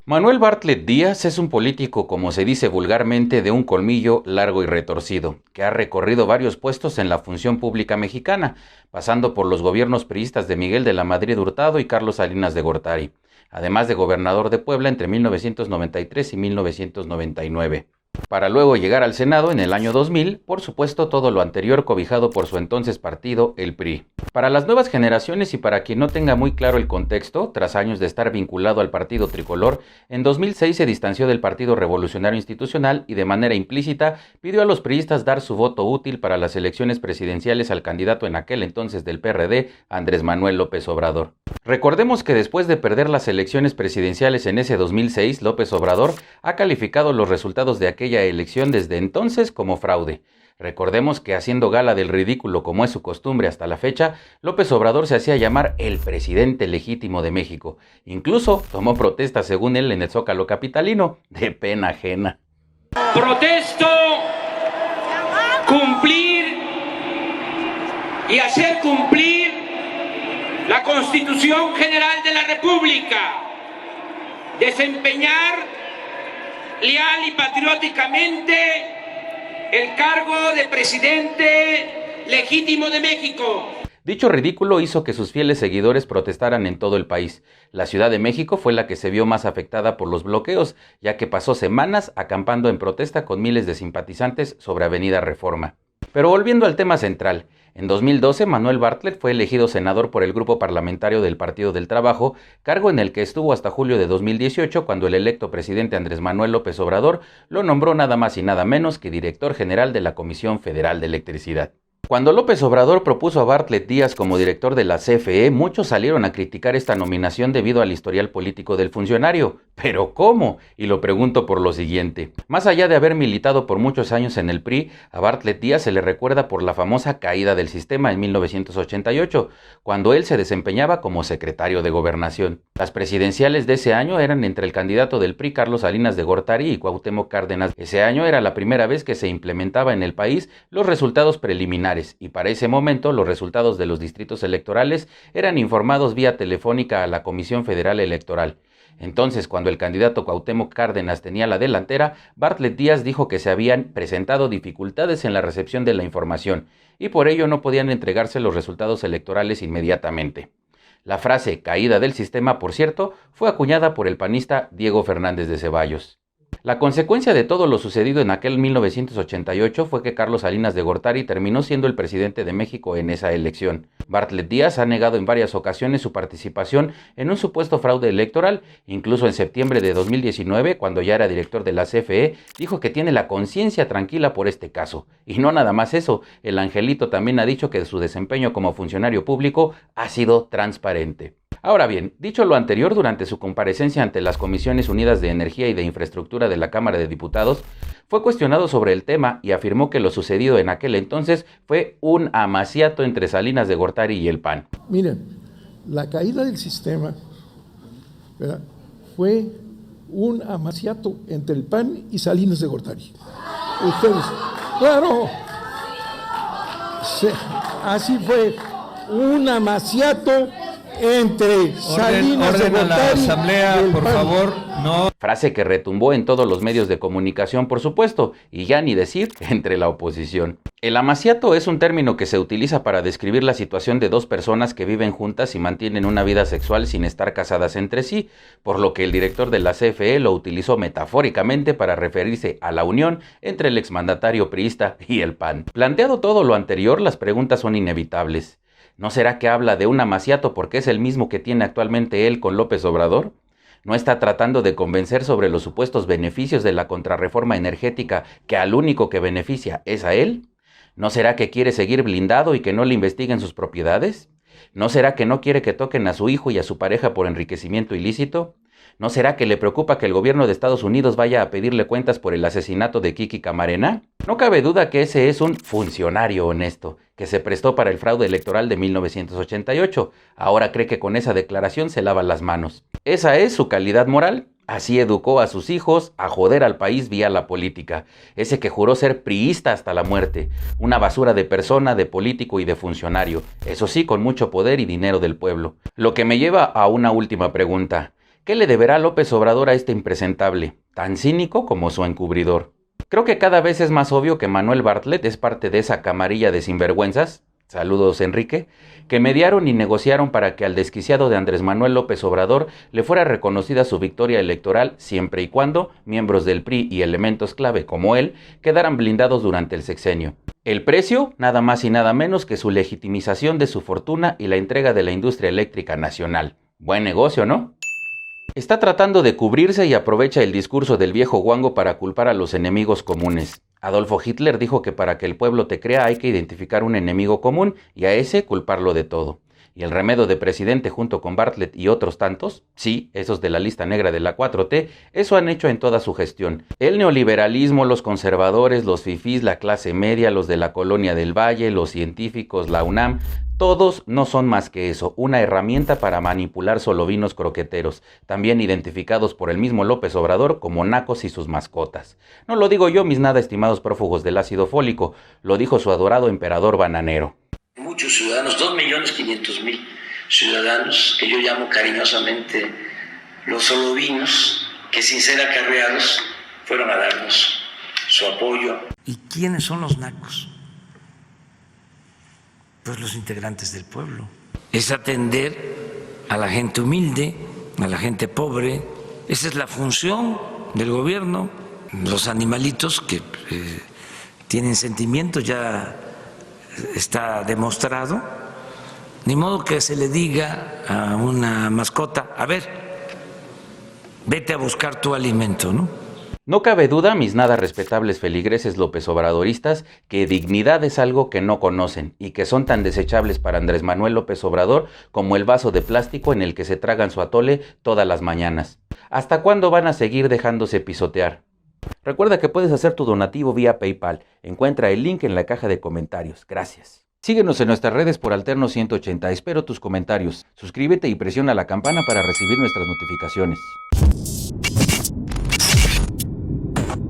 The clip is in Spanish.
Manuel Bartlett Díaz es un político, como se dice vulgarmente, de un colmillo largo y retorcido, que ha recorrido varios puestos en la función pública mexicana, pasando por los gobiernos priistas de Miguel de la Madrid Hurtado y Carlos Salinas de Gortari, además de gobernador de Puebla entre 1993 y 1999. Para luego llegar al Senado en el año 2000, por supuesto todo lo anterior cobijado por su entonces partido, el PRI. Para las nuevas generaciones y para quien no tenga muy claro el contexto, tras años de estar vinculado al partido tricolor, en 2006 se distanció del Partido Revolucionario Institucional y de manera implícita pidió a los priistas dar su voto útil para las elecciones presidenciales al candidato en aquel entonces del PRD, Andrés Manuel López Obrador. Recordemos que después de perder las elecciones presidenciales en ese 2006, López Obrador ha calificado los resultados de aquella elección desde entonces como fraude. Recordemos que haciendo gala del ridículo como es su costumbre hasta la fecha, López Obrador se hacía llamar el presidente legítimo de México. Incluso tomó protesta, según él, en el Zócalo capitalino, de pena ajena. Protesto cumplir y hacer cumplir la Constitución General de la República, desempeñar leal y patrióticamente el cargo de presidente legítimo de México. Dicho ridículo hizo que sus fieles seguidores protestaran en todo el país. La Ciudad de México fue la que se vio más afectada por los bloqueos, ya que pasó semanas acampando en protesta con miles de simpatizantes sobre Avenida Reforma. Pero volviendo al tema central, en 2012 Manuel Bartlett fue elegido senador por el grupo parlamentario del Partido del Trabajo, cargo en el que estuvo hasta julio de 2018, cuando el electo presidente Andrés Manuel López Obrador lo nombró nada más y nada menos que director general de la Comisión Federal de Electricidad. Cuando López Obrador propuso a Bartlett Díaz como director de la CFE, muchos salieron a criticar esta nominación debido al historial político del funcionario. ¿Pero cómo? Y lo pregunto por lo siguiente. Más allá de haber militado por muchos años en el PRI, a Bartlett Díaz se le recuerda por la famosa caída del sistema en 1988, cuando él se desempeñaba como secretario de Gobernación. Las presidenciales de ese año eran entre el candidato del PRI, Carlos Salinas de Gortari, y Cuauhtémoc Cárdenas. Ese año era la primera vez que se implementaba en el país los resultados preliminares, y para ese momento los resultados de los distritos electorales eran informados vía telefónica a la Comisión Federal Electoral. Entonces, cuando el candidato Cuauhtémoc Cárdenas tenía la delantera, Bartlett Díaz dijo que se habían presentado dificultades en la recepción de la información y por ello no podían entregarse los resultados electorales inmediatamente. La frase caída del sistema, por cierto, fue acuñada por el panista Diego Fernández de Ceballos. La consecuencia de todo lo sucedido en aquel 1988 fue que Carlos Salinas de Gortari terminó siendo el presidente de México en esa elección. Bartlett Díaz ha negado en varias ocasiones su participación en un supuesto fraude electoral. Incluso en septiembre de 2019, cuando ya era director de la CFE, dijo que tiene la conciencia tranquila por este caso. Y no nada más eso, el angelito también ha dicho que su desempeño como funcionario público ha sido transparente. Ahora bien, dicho lo anterior, durante su comparecencia ante las Comisiones Unidas de Energía y de Infraestructura de la Cámara de Diputados, fue cuestionado sobre el tema y afirmó que lo sucedido en aquel entonces fue un amaciato entre Salinas de Gortari y el PAN. Miren, la caída del sistema, ¿verdad?, fue un amaciato entre el PAN y Salinas de Gortari. Ustedes, claro, así fue, un amaciato entre Salinas de Gortari. Orden a la asamblea, por favor, no. Frase que retumbó en todos los medios de comunicación, por supuesto, y ya ni decir entre la oposición. El amaciato es un término que se utiliza para describir la situación de dos personas que viven juntas y mantienen una vida sexual sin estar casadas entre sí, por lo que el director de la CFE lo utilizó metafóricamente para referirse a la unión entre el exmandatario priista y el PAN. Planteado todo lo anterior, las preguntas son inevitables. ¿No será que habla de un amaciato porque es el mismo que tiene actualmente él con López Obrador? ¿No está tratando de convencer sobre los supuestos beneficios de la contrarreforma energética que al único que beneficia es a él? ¿No será que quiere seguir blindado y que no le investiguen sus propiedades? ¿No será que no quiere que toquen a su hijo y a su pareja por enriquecimiento ilícito? ¿No será que le preocupa que el gobierno de Estados Unidos vaya a pedirle cuentas por el asesinato de Kiki Camarena? No cabe duda que ese es un funcionario honesto, que se prestó para el fraude electoral de 1988. Ahora cree que con esa declaración se lava las manos. ¿Esa es su calidad moral? Así educó a sus hijos a joder al país vía la política. Ese que juró ser priista hasta la muerte. Una basura de persona, de político y de funcionario. Eso sí, con mucho poder y dinero del pueblo. Lo que me lleva a una última pregunta. ¿Qué le deberá López Obrador a este impresentable, tan cínico como su encubridor? Creo que cada vez es más obvio que Manuel Bartlett es parte de esa camarilla de sinvergüenzas, saludos Enrique, que mediaron y negociaron para que al desquiciado de Andrés Manuel López Obrador le fuera reconocida su victoria electoral siempre y cuando miembros del PRI y elementos clave como él quedaran blindados durante el sexenio. El precio, nada más y nada menos que su legitimización de su fortuna y la entrega de la industria eléctrica nacional. Buen negocio, ¿no? Está tratando de cubrirse y aprovecha el discurso del viejo guango para culpar a los enemigos comunes. Adolfo Hitler dijo que para que el pueblo te crea hay que identificar un enemigo común y a ese culparlo de todo. Y el remedo de presidente junto con Bartlett y otros tantos, sí, esos de la lista negra de la 4T, eso han hecho en toda su gestión. El neoliberalismo, los conservadores, los fifís, la clase media, los de la Colonia del Valle, los científicos, la UNAM, todos no son más que eso, una herramienta para manipular solovinos croqueteros, también identificados por el mismo López Obrador como nacos y sus mascotas. No lo digo yo, mis nada estimados prófugos del ácido fólico, lo dijo su adorado emperador bananero. Muchos ciudadanos, 2.500.000 ciudadanos, que yo llamo cariñosamente los solovinos, que sin ser acarreados fueron a darnos su apoyo. ¿Y quiénes son los nacos? Pues los integrantes del pueblo. Es atender a la gente humilde, a la gente pobre. Esa es la función del gobierno. Los animalitos que tienen sentimientos, ya está demostrado. Ni modo que se le diga a una mascota, a ver, vete a buscar tu alimento, ¿no? No cabe duda, mis nada respetables feligreses López Obradoristas, que dignidad es algo que no conocen y que son tan desechables para Andrés Manuel López Obrador como el vaso de plástico en el que se tragan su atole todas las mañanas. ¿Hasta cuándo van a seguir dejándose pisotear? Recuerda que puedes hacer tu donativo vía PayPal. Encuentra el link en la caja de comentarios. Gracias. Síguenos en nuestras redes por Alterno 180. Espero tus comentarios. Suscríbete y presiona la campana para recibir nuestras notificaciones.